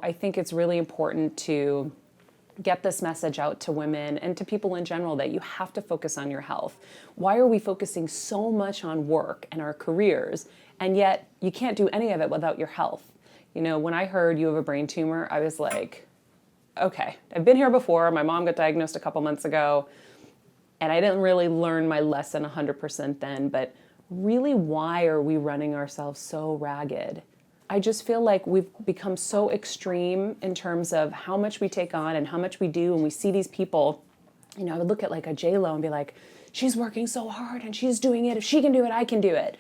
I think it's really important to get this message out to women and to people in general that you have to focus on your health. Why are we focusing so much on work and our careers, and yet you can't do any of it without your health? You know, when I heard you have a brain tumor, I was like, okay, I've been here before. My mom got diagnosed a couple months ago, and I didn't really learn my lesson 100% then, but really, why are we running ourselves so ragged? I just feel like we've become so extreme in terms of how much we take on and how much we do. And we see these people, you know, I would look at like a J-Lo and be like, she's working so hard and she's doing it. If she can do it, I can do it.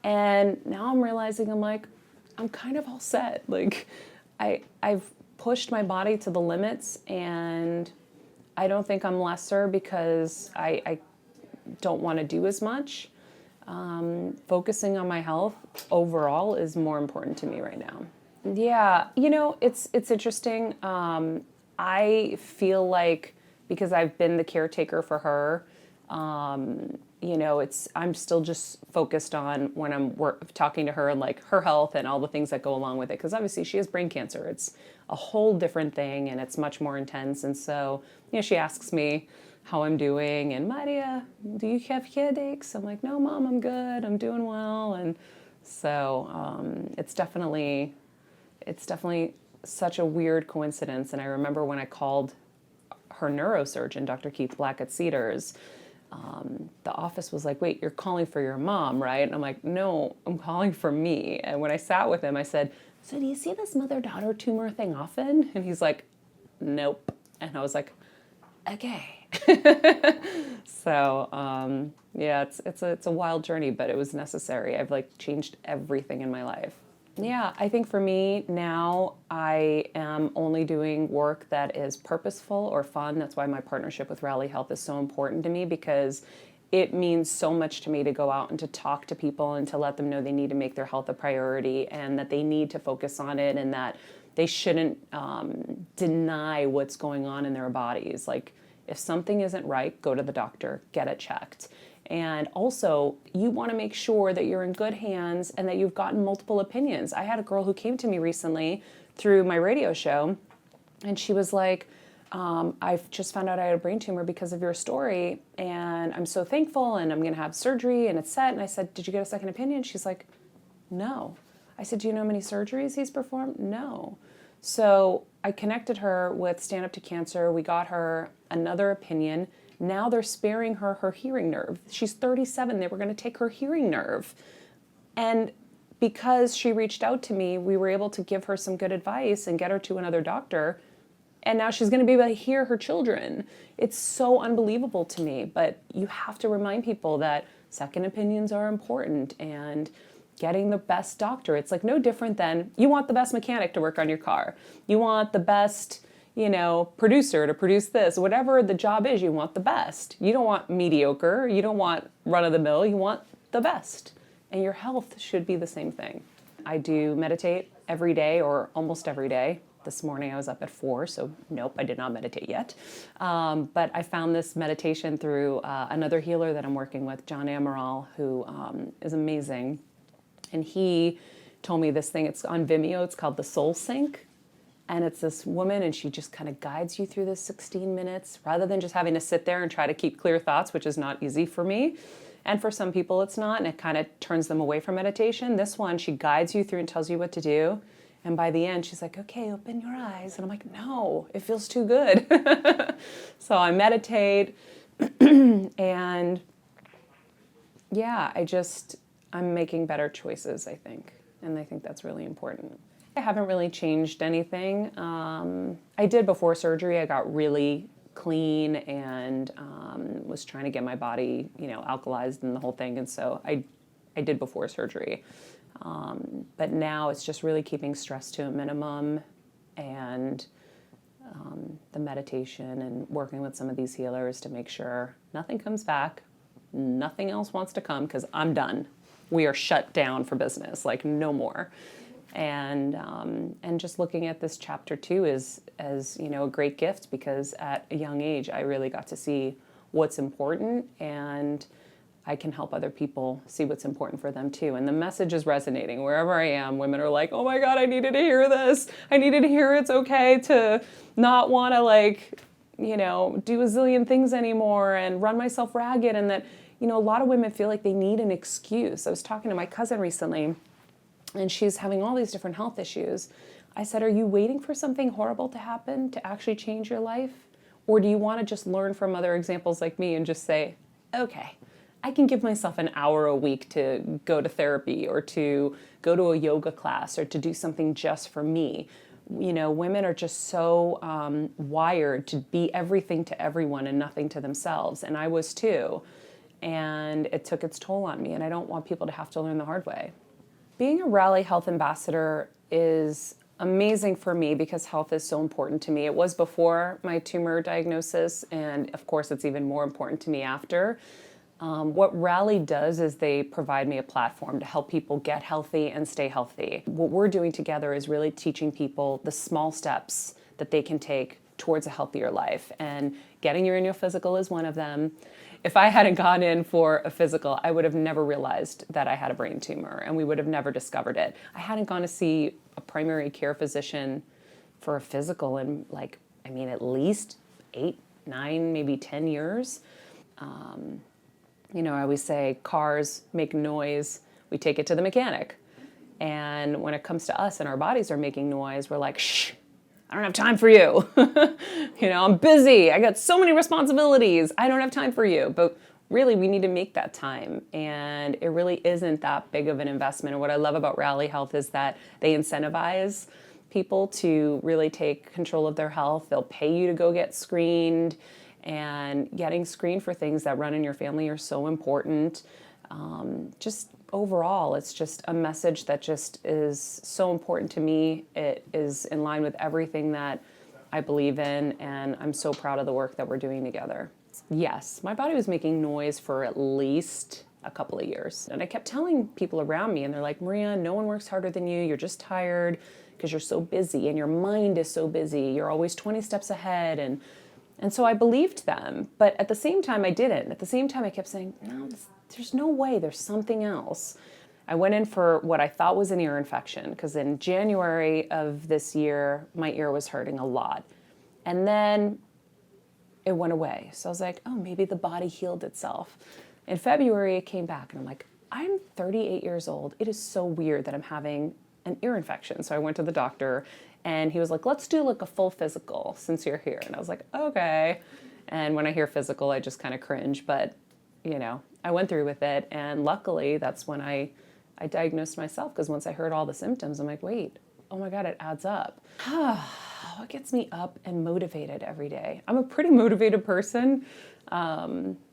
And now I'm realizing I'm like, I'm kind of all set. Like I've pushed my body to the limits, and I don't think I'm lesser because I don't want to do as much. Focusing on my health overall is more important to me right now. Yeah, you know, it's interesting. I feel like because I've been the caretaker for her, you know, I'm still just focused on when I'm talking to her and like her health and all the things that go along with it. Because obviously she has brain cancer. It's a whole different thing and it's much more intense. And so, you know, she asks me how I'm doing, and Maria, do you have headaches? I'm like, no, Mom, I'm good. I'm doing well. And so it's definitely such a weird coincidence. And I remember when I called her neurosurgeon, Dr. Keith Black at Cedars, the office was like, wait, you're calling for your mom, right? And I'm like, no, I'm calling for me. And when I sat with him, I said, so do you see this mother-daughter tumor thing often? And he's like, nope. And I was like, okay. So yeah, it's a wild journey, but it was necessary. I've like changed everything in my life. Yeah, I think for me now, I am only doing work that is purposeful or fun. That's why my partnership with Rally Health is so important to me, because it means so much to me to go out and to talk to people and to let them know they need to make their health a priority and that they need to focus on it, and that they shouldn't deny what's going on in their bodies. Like, if something isn't right, go to the doctor, get it checked. And also, you want to make sure that you're in good hands and that you've gotten multiple opinions. I had a girl who came to me recently through my radio show, and she was like, I've just found out I had a brain tumor because of your story, and I'm so thankful, and I'm going to have surgery, and it's set. And I said, did you get a second opinion? She's like, no. I said, do you know how many surgeries he's performed? No. So I connected her with Stand Up to Cancer. We got her another opinion. Now they're sparing her hearing nerve. She's 37. They were going to take her hearing nerve. And because she reached out to me, we were able to give her some good advice and get her to another doctor. And now she's going to be able to hear her children. It's so unbelievable to me. But you have to remind people that second opinions are important, and getting the best doctor. It's like no different than you want the best mechanic to work on your car. You want the best, you know, producer to produce this. Whatever the job is, you want the best. You don't want mediocre. You don't want run-of-the-mill. You want the best. And your health should be the same thing. I do meditate every day or almost every day. This morning I was up at 4, so nope, I did not meditate yet. But I found this meditation through another healer that I'm working with, John Amaral, who is amazing. And he told me this thing, it's on Vimeo, it's called the Soul Sync. And it's this woman, and she just kind of guides you through this 16 minutes, rather than just having to sit there and try to keep clear thoughts, which is not easy for me. And for some people it's not, and it kind of turns them away from meditation. This one, she guides you through and tells you what to do. And by the end, she's like, okay, open your eyes. And I'm like, no, it feels too good. So I meditate, and yeah, I'm making better choices, I think. And I think that's really important. I haven't really changed anything. I did before surgery. I got really clean and was trying to get my body, you know, alkalized and the whole thing. And so I did before surgery. But now it's just really keeping stress to a minimum, and the meditation and working with some of these healers to make sure nothing comes back, nothing else wants to come, because I'm done. We are shut down for business, like no more. And just looking at this chapter 2 as you know, a great gift, because at a young age I really got to see what's important, and I can help other people see what's important for them too. And the message is resonating wherever I am. Women are like, oh my God, I needed to hear this. I needed to hear it's okay to not want to do a zillion things anymore and run myself ragged. And that, a lot of women feel like they need an excuse. I was talking to my cousin recently, and she's having all these different health issues. I said, are you waiting for something horrible to happen to actually change your life? Or do you want to just learn from other examples like me and just say, okay, I can give myself an hour a week to go to therapy or to go to a yoga class or to do something just for me. Women are just so wired to be everything to everyone and nothing to themselves. And I was too. And it took its toll on me. And I don't want people to have to learn the hard way. Being a Rally Health Ambassador is amazing for me because health is so important to me. It was before my tumor diagnosis. And of course, it's even more important to me after. What Rally does is they provide me a platform to help people get healthy and stay healthy. What we're doing together is really teaching people the small steps that they can take towards a healthier life. And getting your annual physical is one of them. If I hadn't gone in for a physical, I would have never realized that I had a brain tumor and we would have never discovered it. I hadn't gone to see a primary care physician for a physical in at least 8, 9, maybe 10 years. I always say cars make noise, we take it to the mechanic. And when it comes to us and our bodies are making noise, we're like, shh, I don't have time for you. I'm busy. I got so many responsibilities. I don't have time for you. But really, we need to make that time. And it really isn't that big of an investment. And what I love about Rally Health is that they incentivize people to really take control of their health. They'll pay you to go get screened. And getting screened for things that run in your family are so important. Just overall, it's just a message that just is so important to me. It is in line with everything that I believe in, and I'm so proud of the work that we're doing together. Yes, my body was making noise for at least a couple of years. And I kept telling people around me, and they're like, Maria, no one works harder than you. You're just tired because you're so busy, and your mind is so busy. You're always 20 steps ahead, and so I believed them, but at the same time I didn't. At the same time I kept saying, no, there's no way, there's something else. I went in for what I thought was an ear infection because in January of this year, my ear was hurting a lot. And then it went away. So I was like, oh, maybe the body healed itself. In February, it came back and I'm like, I'm 38 years old. It is so weird that I'm having an ear infection. So I went to the doctor and he was like, let's do a full physical since you're here. And I was like, okay. And when I hear physical, I just kind of cringe. But, I went through with it. And luckily, that's when I diagnosed myself. Because once I heard all the symptoms, I'm like, wait, oh my God, it adds up. What gets me up and motivated every day? I'm a pretty motivated person.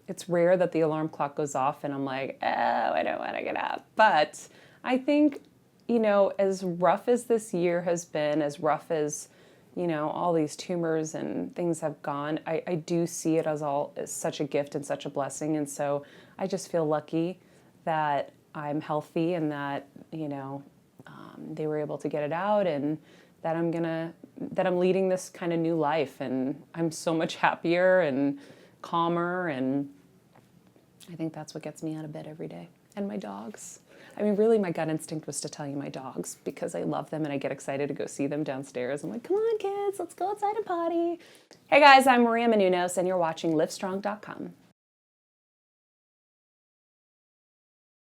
It's rare that the alarm clock goes off and I'm like, oh, I don't want to get up. But I think as rough as this year has been, as rough as, all these tumors and things have gone, I do see it as such a gift and such a blessing. And so I just feel lucky that I'm healthy and that, they were able to get it out and that I'm leading this kind of new life. And I'm so much happier and calmer. And I think that's what gets me out of bed every day. And my dogs. Really, my gut instinct was to tell you my dogs because I love them and I get excited to go see them downstairs. I'm like, come on, kids, let's go outside and potty. Hey, guys, I'm Maria Menounos, and you're watching livestrong.com.